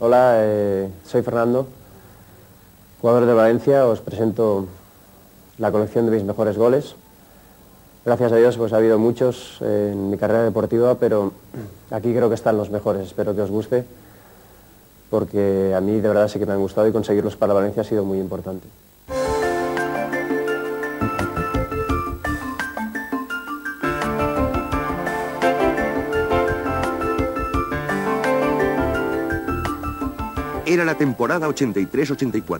Hola, soy Fernando, jugador de Valencia. Os presento la colección de mis mejores goles. Gracias a Dios pues ha habido muchos en mi carrera deportiva, pero aquí creo que están los mejores. Espero que os guste, porque a mí de verdad sí que me han gustado y conseguirlos para Valencia ha sido muy importante. Era la temporada 83-84.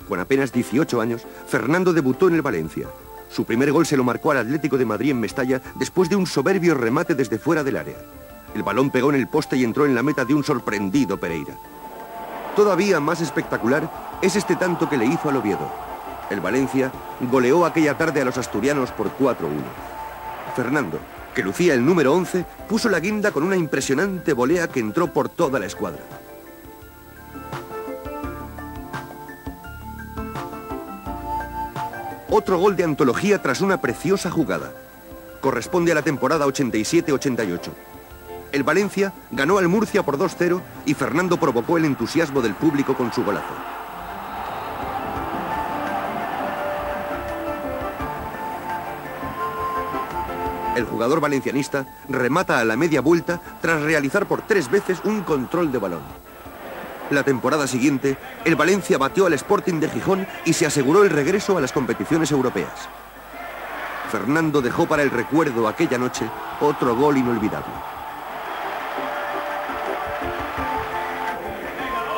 Con apenas 18 años, Fernando debutó en el Valencia. Su primer gol se lo marcó al Atlético de Madrid en Mestalla después de un soberbio remate desde fuera del área. El balón pegó en el poste y entró en la meta de un sorprendido Pereira. Todavía más espectacular es este tanto que le hizo al Oviedo. El Valencia goleó aquella tarde a los asturianos por 4-1. Fernando, que lucía el número 11, puso la guinda con una impresionante volea que entró por toda la escuadra. Otro gol de antología tras una preciosa jugada. Corresponde a la temporada 87-88. El Valencia ganó al Murcia por 2-0 y Fernando provocó el entusiasmo del público con su golazo. El jugador valencianista remata a la media vuelta tras realizar por 3 veces un control de balón. La temporada siguiente, el Valencia batió al Sporting de Gijón y se aseguró el regreso a las competiciones europeas. Fernando dejó para el recuerdo aquella noche otro gol inolvidable.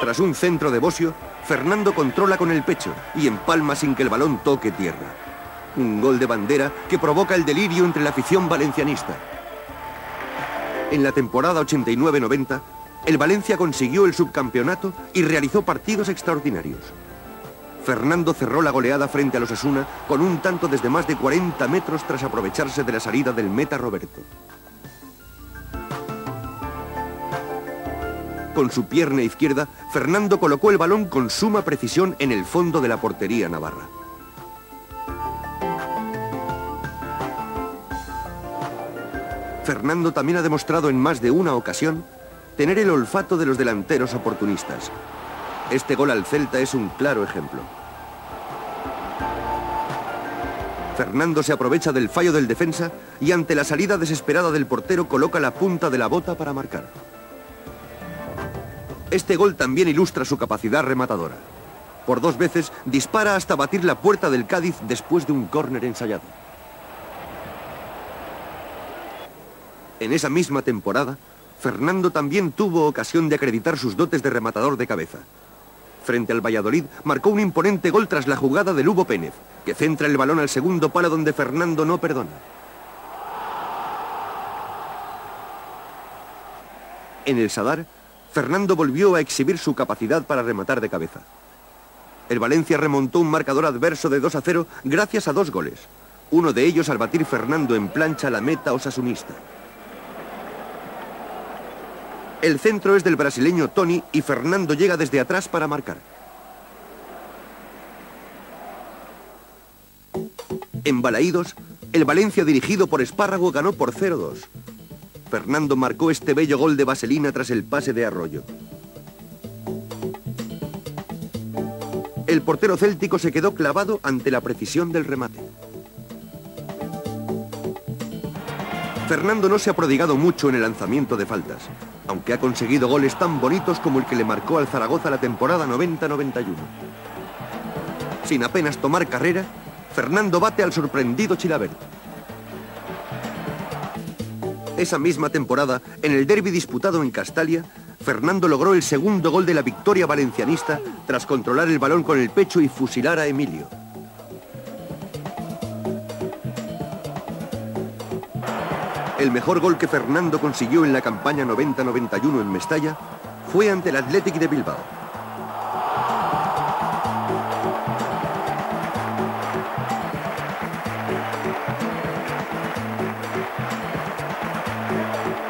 Tras un centro de Bosio, Fernando controla con el pecho y empalma sin que el balón toque tierra. Un gol de bandera que provoca el delirio entre la afición valencianista. En la temporada 89-90, el Valencia consiguió el subcampeonato y realizó partidos extraordinarios. Fernando cerró la goleada frente a los Osasuna con un tanto desde más de 40 metros tras aprovecharse de la salida del meta Roberto. Con su pierna izquierda, Fernando colocó el balón con suma precisión en el fondo de la portería navarra. Fernando también ha demostrado en más de una ocasión tener el olfato de los delanteros oportunistas. Este gol al Celta es un claro ejemplo. Fernando se aprovecha del fallo del defensa y ante la salida desesperada del portero coloca la punta de la bota para marcar. Este gol también ilustra su capacidad rematadora. Por 2 veces dispara hasta batir la puerta del Cádiz después de un córner ensayado. En esa misma temporada, Fernando también tuvo ocasión de acreditar sus dotes de rematador de cabeza. Frente al Valladolid marcó un imponente gol tras la jugada de Lugo Pénez, que centra el balón al segundo palo donde Fernando no perdona. En el Sadar, Fernando volvió a exhibir su capacidad para rematar de cabeza. El Valencia remontó un marcador adverso de 2-0 gracias a 2 goles. Uno de ellos al batir Fernando en plancha la meta osasunista. El centro es del brasileño Toni y Fernando llega desde atrás para marcar. En Balaídos, el Valencia dirigido por Espárrago ganó por 0-2. Fernando marcó este bello gol de vaselina tras el pase de Arroyo. El portero céltico se quedó clavado ante la precisión del remate. Fernando no se ha prodigado mucho en el lanzamiento de faltas, aunque ha conseguido goles tan bonitos como el que le marcó al Zaragoza la temporada 90-91. Sin apenas tomar carrera, Fernando bate al sorprendido Chilavert. Esa misma temporada, en el derbi disputado en Castalia, Fernando logró el segundo gol de la victoria valencianista tras controlar el balón con el pecho y fusilar a Emilio. El mejor gol que Fernando consiguió en la campaña 90-91 en Mestalla fue ante el Athletic de Bilbao.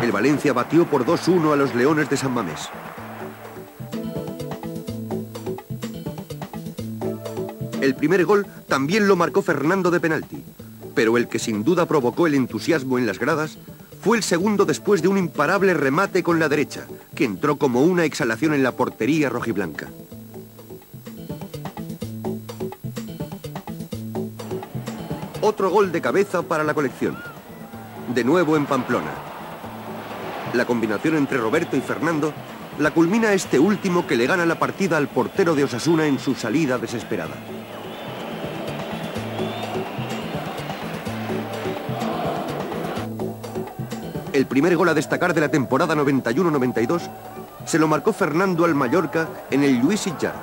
El Valencia batió por 2-1 a los Leones de San Mamés. El primer gol también lo marcó Fernando de penalti, pero el que sin duda provocó el entusiasmo en las gradas Fue el segundo después de un imparable remate con la derecha, que entró como una exhalación en la portería rojiblanca. Otro gol de cabeza para la colección. De nuevo en Pamplona. La combinación entre Roberto y Fernando la culmina este último, que le gana la partida al portero de Osasuna en su salida desesperada. El primer gol a destacar de la temporada 91-92 se lo marcó Fernando al Mallorca en el Lluís Sitjar.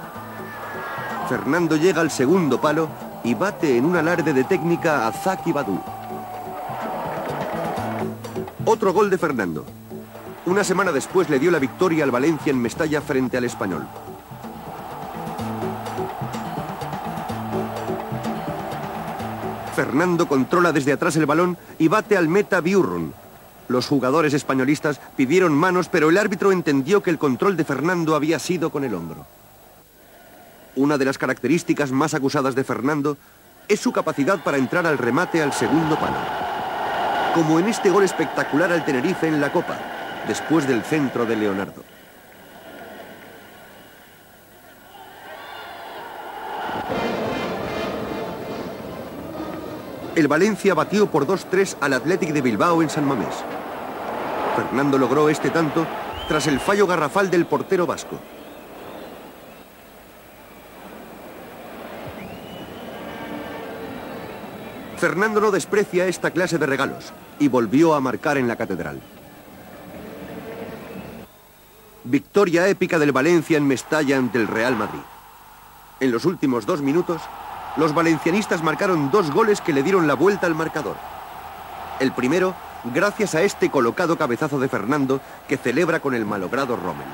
Fernando llega al segundo palo y bate en un alarde de técnica a Zaki Badou. Otro gol de Fernando. Una semana después le dio la victoria al Valencia en Mestalla frente al Español. Fernando controla desde atrás el balón y bate al meta Biurrun. Los jugadores españolistas pidieron manos, pero el árbitro entendió que el control de Fernando había sido con el hombro. Una de las características más acusadas de Fernando es su capacidad para entrar al remate al segundo palo. Como en este gol espectacular al Tenerife en la Copa, después del centro de Leonardo. El Valencia batió por 2-3 al Athletic de Bilbao en San Mamés. Fernando logró este tanto tras el fallo garrafal del portero vasco. Fernando no desprecia esta clase de regalos y volvió a marcar en la Catedral. Victoria épica del Valencia en Mestalla ante el Real Madrid. En los últimos 2 minutos, los valencianistas marcaron 2 goles que le dieron la vuelta al marcador. El primero, gracias a este colocado cabezazo de Fernando, que celebra con el malogrado Rommel.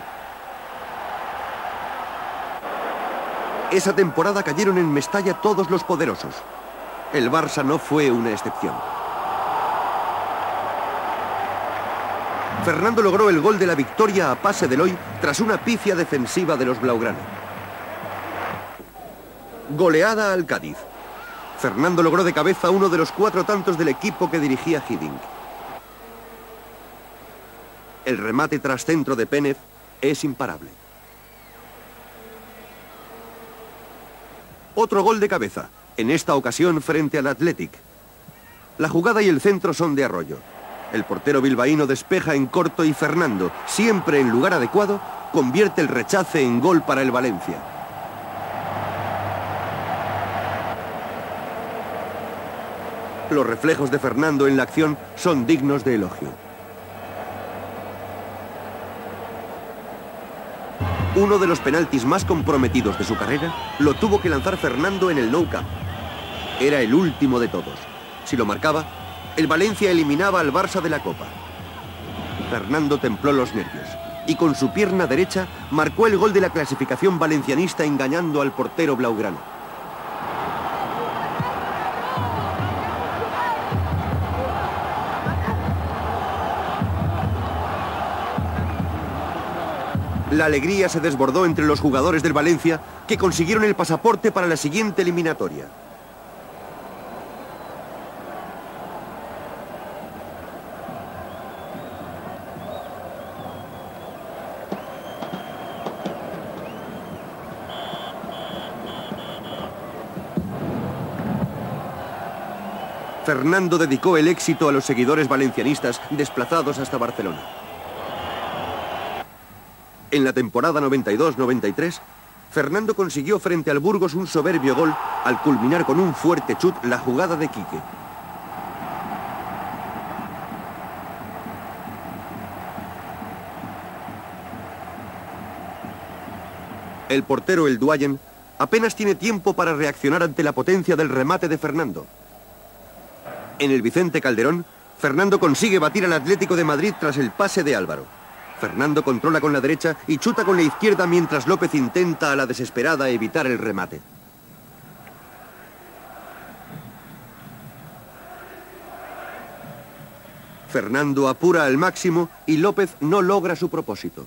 Esa temporada cayeron en Mestalla todos los poderosos. El Barça no fue una excepción. Fernando logró el gol de la victoria a pase de Eloy tras una pifia defensiva de los blaugrana. Goleada al Cádiz. Fernando logró de cabeza uno de los 4 tantos del equipo que dirigía Hiddink. El remate tras centro de Pénez es imparable. Otro gol de cabeza, en esta ocasión frente al Athletic. La jugada y el centro son de Arroyo. El portero bilbaíno despeja en corto y Fernando, siempre en lugar adecuado, convierte el rechace en gol para el Valencia. Los reflejos de Fernando en la acción son dignos de elogio. Uno de los penaltis más comprometidos de su carrera lo tuvo que lanzar Fernando en el Nou Camp. Era el último de todos. Si lo marcaba, el Valencia eliminaba al Barça de la Copa. Fernando templó los nervios y con su pierna derecha marcó el gol de la clasificación valencianista, engañando al portero blaugrana. La alegría se desbordó entre los jugadores del Valencia, que consiguieron el pasaporte para la siguiente eliminatoria. Fernando dedicó el éxito a los seguidores valencianistas desplazados hasta Barcelona. En la temporada 92-93, Fernando consiguió frente al Burgos un soberbio gol al culminar con un fuerte chut la jugada de Quique. El portero El Duayen apenas tiene tiempo para reaccionar ante la potencia del remate de Fernando. En el Vicente Calderón, Fernando consigue batir al Atlético de Madrid tras el pase de Álvaro. Fernando controla con la derecha y chuta con la izquierda mientras López intenta a la desesperada evitar el remate. Fernando apura al máximo y López no logra su propósito.